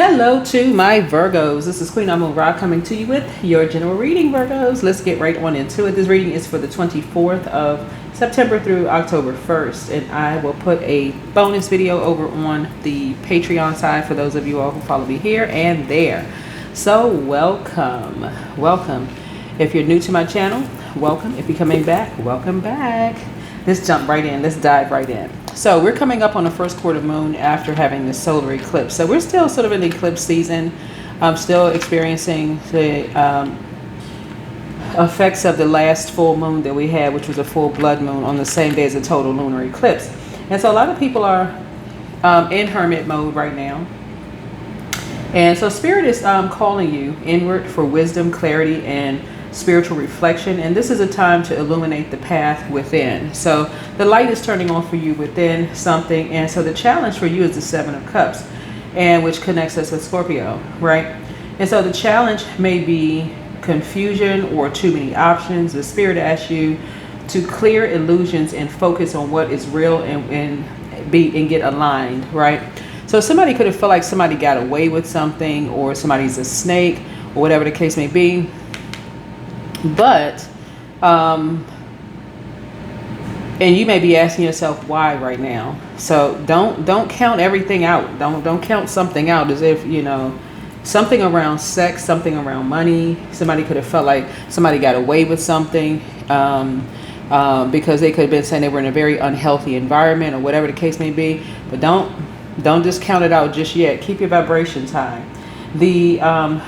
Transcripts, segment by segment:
Hello to my Virgos. This is Queen Amun Ra coming to you with your general reading, Virgos. Let's get right on into it. This reading is for the 24th of September through October 1st, and I will put a bonus video over on the Patreon side for those of you all who follow me here and there. So welcome. If you're new to my channel, welcome. If you're coming back, welcome back. Let's jump right in. Let's dive right in. So we're coming up on the first quarter moon after having the solar eclipse. So we're still sort of in the eclipse season. I'm still experiencing the effects of the last full moon that we had, which was a full blood moon on the same day as a total lunar eclipse. And so a lot of people are in hermit mode right now. And so Spirit is calling you inward for wisdom, clarity, and spiritual reflection, and this is a time to illuminate the path within. So the light is turning on for you within something, and so the challenge for you is the Seven of Cups, and which connects us with Scorpio, right? And so the challenge may be confusion or too many options. The Spirit asks you to clear illusions and focus on what is real and get aligned, right? So somebody could have felt like somebody got away with something, or somebody's a snake, or whatever the case may be. But and you may be asking yourself why right now. So don't count everything out. Don't count something out as if, you know, something around sex, something around money. Somebody could have felt like somebody got away with something because they could have been saying they were in a very unhealthy environment or whatever the case may be. But don't just count it out just yet. Keep your vibrations high. The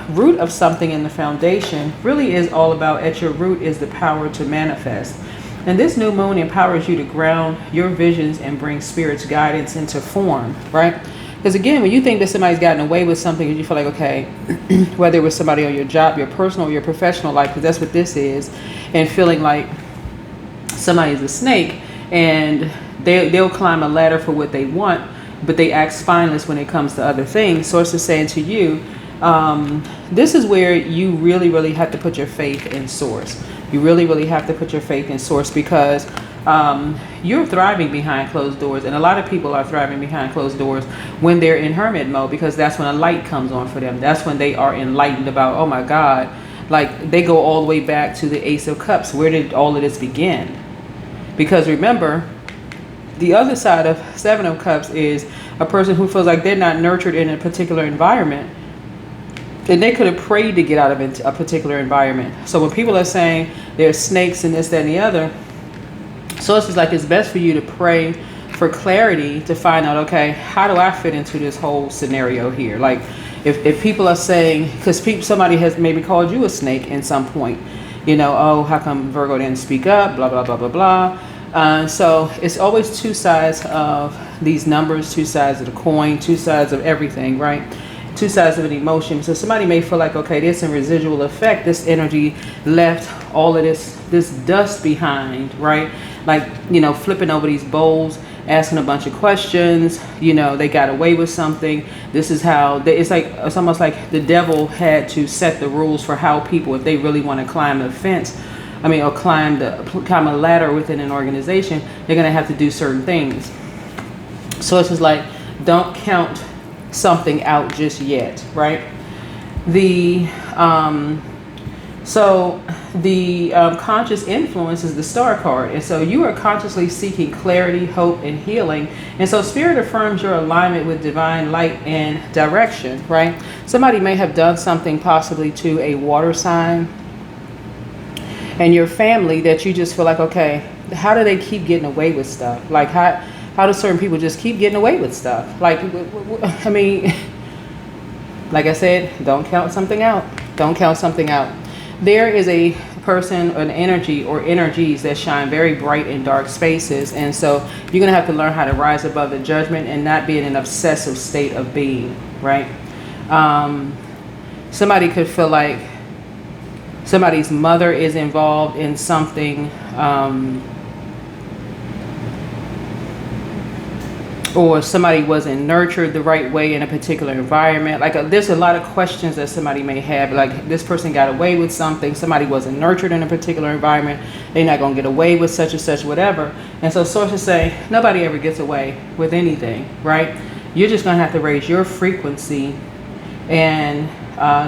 root of something in the foundation really is all about, at your root is the power to manifest. And this new moon empowers you to ground your visions and bring Spirit's guidance into form, right? Because again, when you think that somebody's gotten away with something, you feel like, okay, whether it was somebody on your job, your personal, your professional life, because that's what this is, and feeling like somebody's a snake and they'll climb a ladder for what they want, but they act spineless when it comes to other things. Source is saying to you, this is where you really have to put your faith in Source. You really have to put your faith in Source, because you're thriving behind closed doors, and a lot of people are thriving behind closed doors when they're in hermit mode, because that's when a light comes on for them. That's when they are enlightened about, oh my God, like they go all the way back to the Ace of Cups. Where did all of this begin? Because remember, the other side of Seven of Cups is a person who feels like they're not nurtured in a particular environment. And they could have prayed to get out of a particular environment. So when people are saying there's snakes and this, that, and the other, so it's just like it's best for you to pray for clarity to find out, okay, how do I fit into this whole scenario here? Like if people are saying, because somebody has maybe called you a snake in some point, you know, oh, how come Virgo didn't speak up, blah, blah, blah, blah, blah. So it's always two sides of these numbers, two sides of the coin, two sides of everything, right? Two sides of an emotion. So somebody may feel like, okay, there's some residual effect. This energy left all of this dust behind, right? Like, you know, flipping over these bowls, asking a bunch of questions, you know, they got away with something. This is how it's almost like the devil had to set the rules for how people, if they really want to climb the fence, or climb a ladder within an organization, they're going to have to do certain things. So it's just like, don't count something out just yet, right? The conscious influence is the Star card, and so you are consciously seeking clarity, hope, and healing. And so Spirit affirms your alignment with divine light and direction, right? Somebody may have done something possibly to a water sign and your family that you just feel like, okay, how do they keep getting away with stuff? Like how do certain people just keep getting away with stuff? Like, I mean, like I said, don't count something out. Don't count something out. There is a person, an energy or energies that shine very bright in dark spaces. And so you're going to have to learn how to rise above the judgment and not be in an obsessive state of being, right? Somebody could feel like somebody's mother is involved in something, or somebody wasn't nurtured the right way in a particular environment. Like there's a lot of questions that somebody may have. Like this person got away with something. Somebody wasn't nurtured in a particular environment. They're not going to get away with such and such, whatever. And so sources say nobody ever gets away with anything, right? You're just going to have to raise your frequency and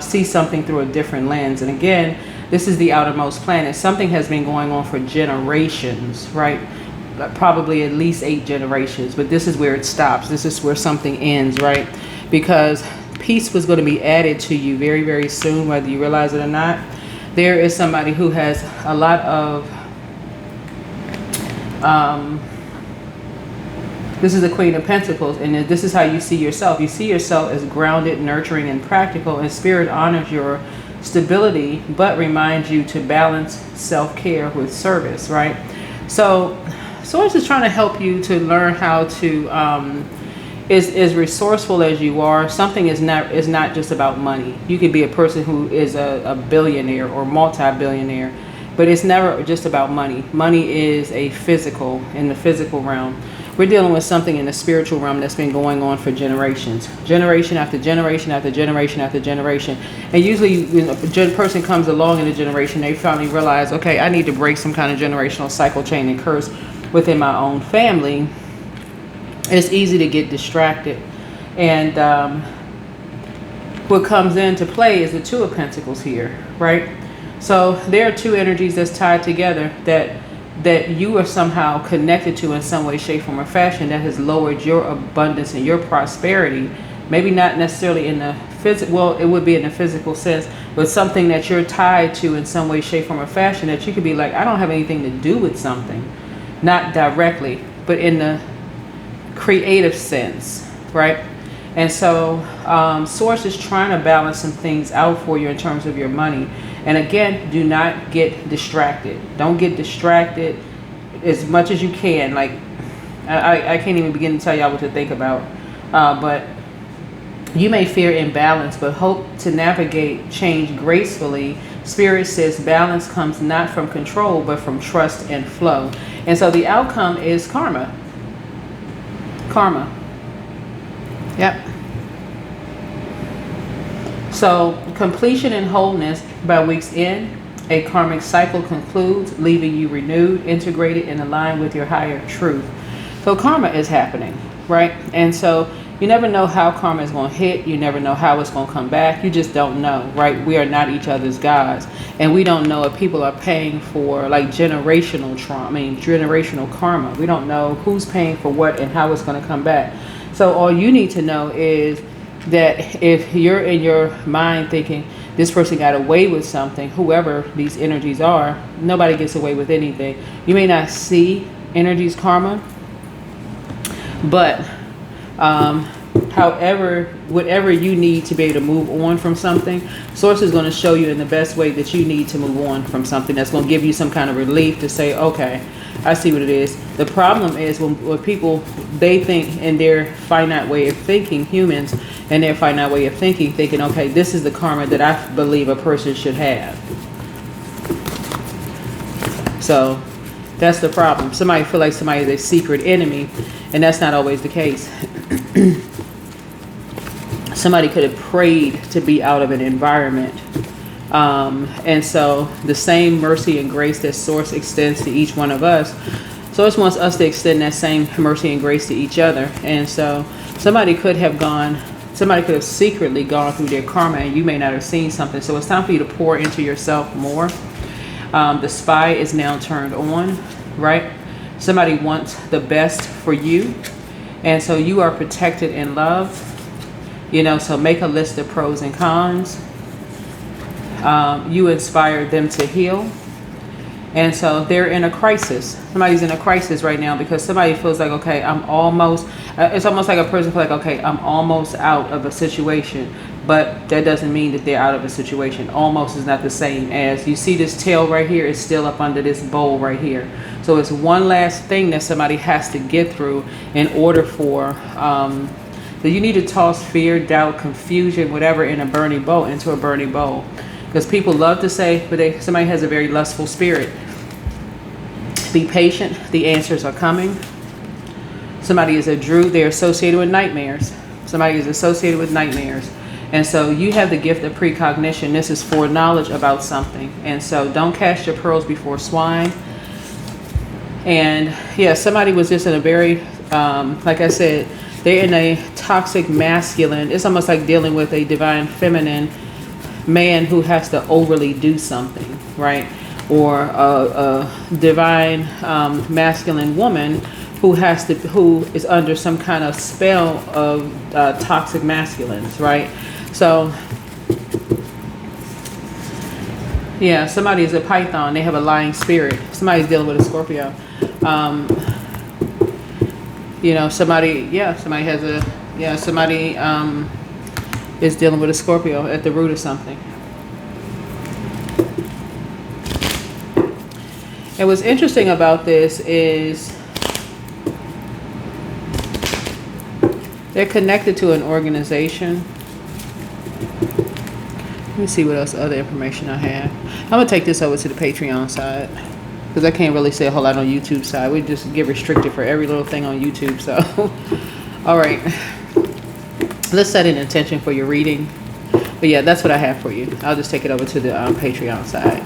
see something through a different lens. And again, this is the outermost planet. Something has been going on for generations, right? Probably at least 8 generations, but this is where it stops. This is where something ends, right? Because peace was going to be added to you very, very soon, whether you realize it or not. There is somebody who has a lot of, this is the Queen of Pentacles, and this is how you see yourself. You see yourself as grounded, nurturing, and practical, and Spirit honors your stability, but reminds you to balance self-care with service, right? So Source is trying to help you to learn how to, as resourceful as you are. Something is not just about money. You could be a person who is a billionaire or multi-billionaire, but it's never just about money. Money is a physical, in the physical realm. We're dealing with something in the spiritual realm that's been going on for generations. Generation after generation after generation after generation. And usually when a person comes along in a generation, they finally realize, okay, I need to break some kind of generational cycle, chain, and curse within my own family. It's easy to get distracted. And what comes into play is the Two of Pentacles here, right? So there are two energies that's tied together that you are somehow connected to in some way, shape, form, or fashion that has lowered your abundance and your prosperity. Maybe not necessarily in the physical, well, it would be in the physical sense, but something that you're tied to in some way, shape, form, or fashion that you could be like, I don't have anything to do with something. Not directly, but in the creative sense, right? And so Source is trying to balance some things out for you in terms of your money. And again, do not get distracted. Don't get distracted as much as you can. Like, I can't even begin to tell y'all what to think about. But you may fear imbalance, but hope to navigate change gracefully. Spirit says balance comes not from control, but from trust and flow. And so the outcome is karma. Karma. Yep. So completion and wholeness by week's end, a karmic cycle concludes, leaving you renewed, integrated, and aligned with your higher truth. So karma is happening, right? And so you never know how karma is going to hit. You never know how it's going to come back. You just don't know, right? We are not each other's gods. And we don't know if people are paying for like generational trauma, generational karma. We don't know who's paying for what and how it's going to come back. So all you need to know is that if you're in your mind thinking this person got away with something, whoever these energies are, nobody gets away with anything. You may not see energies karma, but however, whatever you need to be able to move on from something, Source is going to show you in the best way that you need to move on from something. That's going to give you some kind of relief to say, okay, I see what it is. The problem is when people, they think in their finite way of thinking, humans and their finite way of thinking, okay, this is the karma that I believe a person should have. So that's the problem. Somebody feel like somebody is a secret enemy, and that's not always the case. Somebody could have prayed to be out of an environment. And so the same mercy and grace that Source extends to each one of us, Source wants us to extend that same mercy and grace to each other. And so somebody could have secretly gone through their karma, and you may not have seen something. So it's time for you to pour into yourself more. The spy is now turned on, right? Somebody wants the best for you. And so you are protected in love. So make a list of pros and cons. You inspire them to heal. And so they're in a crisis. Somebody's in a crisis right now because somebody feels like, okay, I'm almost, it's almost like a person feels like, okay, I'm almost out of a situation. But that doesn't mean that they're out of a situation. Almost is not the same as, you see this tail right here is still up under this bowl right here. So it's one last thing that somebody has to get through in order for, that you need to toss fear, doubt, confusion, whatever into a burning bowl. Because people love to say, but somebody has a very lustful spirit. Be patient. The answers are coming. Somebody is a Drew. They're associated with nightmares. Somebody is associated with nightmares. And so you have the gift of precognition. This is foreknowledge about something. And so don't cast your pearls before swine. And yeah, somebody was just in a very, like I said, They're in a toxic masculine. It's almost like dealing with a divine feminine man who has to overly do something, right? Or a divine masculine woman who is under some kind of spell of toxic masculines, right? So yeah, somebody is a Python. They have a lying spirit. Somebody's dealing with a Scorpio. You know, somebody has somebody is dealing with a Scorpio at the root of something. And what's interesting about this is they're connected to an organization. Let me see what else other information I have. I'm going to take this over to the Patreon side because I can't really say a whole lot on YouTube side. We just get restricted for every little thing on YouTube. So, all right. Let's set an intention for your reading. But yeah, that's what I have for you. I'll just take it over to the Patreon side.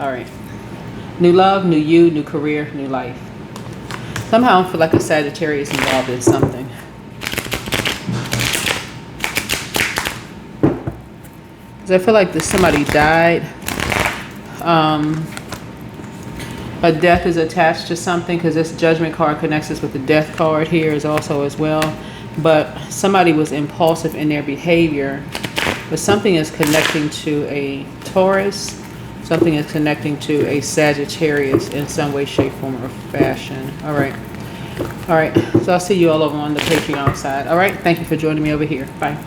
All right. New love, new you, new career, new life. Somehow I feel like a Sagittarius involved in something. Because I feel like somebody died. A death is attached to something because this judgment card connects us with the death card here is also as well. But somebody was impulsive in their behavior. But something is connecting to a Taurus. Something is connecting to a Sagittarius in some way, shape, form, or fashion. All right. All right. So I'll see you all over on the Patreon side. All right. Thank you for joining me over here. Bye.